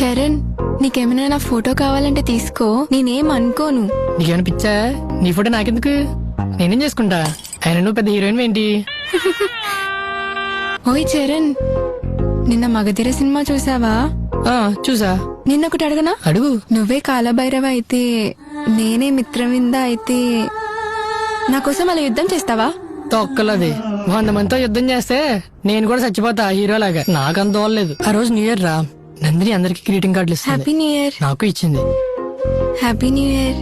చరణ్, నీకేమైనా నా ఫోటో కావాలంటే తీసుకో, నేనేం అనుకోను. నీకేమైనా పిచ్చా? నీ ఫోటో నాకెందుకు, నేనేం చేసుకుంటా. ఆయన నువ్వు పెద్ద హీరోయిన్ ఏంటి? ఓయ్ చరణ్, నిన్న మగధీర సినిమా చూసావా? చూసా. నిన్నొకటి అడగనా? అడుగు. నువ్వే కాలభైరవ అయితే, నేనే మిత్రవింద అయితే, నా కోసం అలా యుద్ధం చేస్తావా? తొక్కలది 100 మందితో యుద్ధం చేస్తే నేను కూడా చచ్చిపోతా హీరోలాగా. నాకంత తోలేదు. ఆ రోజు న్యూ ఇయర్ రా, నందిని అందరికి గ్రీటింగ్ కార్డులు ఇస్తుంది. Happy new year. నాకు ఇచ్చింది. Happy new year.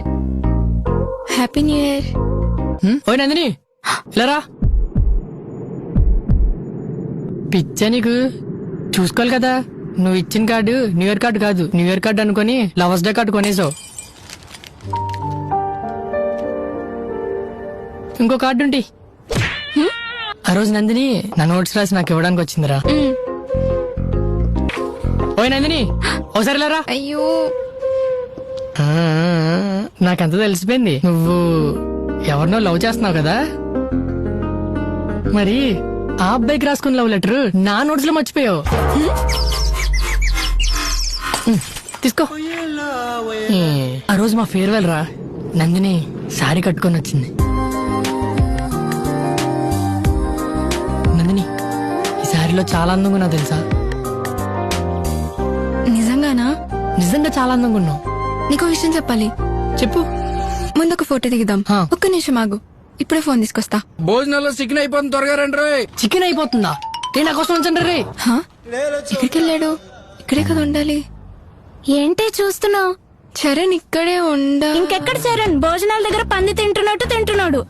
Happy new year. ఓయ్ నందిని, లేరా. పిచ్చా నీకు? చూసుకోవాలి కదా. నువ్వు ఇచ్చిన కార్డు న్యూ ఇయర్ కార్డు కాదు, న్యూ ఇయర్ కార్డు అనుకుని లవర్స్ డే కార్డు కొనేసావు. ఇంకో కార్డు ఉంటి. ఆ రోజు నందిని నా నోట్స్ రాసి నాకు ఇవ్వడానికి వచ్చిందిరా. ఓయ్ నందిని, ఓసారి లేరా. అయ్యో, నాకంత తెలిసిపోయింది నువ్వు ఎవరినో లవ్ చేస్తున్నావు కదా. మరి ఆ అబ్బాయికి రాసుకున్న లవ్ లెటర్ నా నోట్స్ లో మర్చిపోయావు. తీసుకో. ఆ రోజు మా ఫేర్వెల్ రా, నందిని సారీ కట్టుకొని వచ్చింది. నందిని, ఈ సారీలో చాలా అందంగా ఉన్నావు తెలుసా. నిజంగానా? నిజంగా చాలా అందంగా ఉన్నావు. నీకో విషయం చెప్పాలి. చెప్పు. ముందొక ఫోటో దిగుదాం. ఒక్క నిమిషం ఆగు, ఇప్పుడే ఫోన్ తీసుకొస్తా. భోజనాల్లో చికెన్ అయిపోతుంది, త్వరగా రండి రే. చికెన్ అయిపోతుందా? నా కోసం ఉంచండి రే. ఎక్కడికి వెళ్ళాడు? ఇక్కడే కదా ఉండాలి. ఏంటి చూస్తున్నావు? చరణ్ ఇక్కడే ఉండ. ఇంకెక్కడ చరణ్? భోజనాల దగ్గర పంది తింటున్నాడు.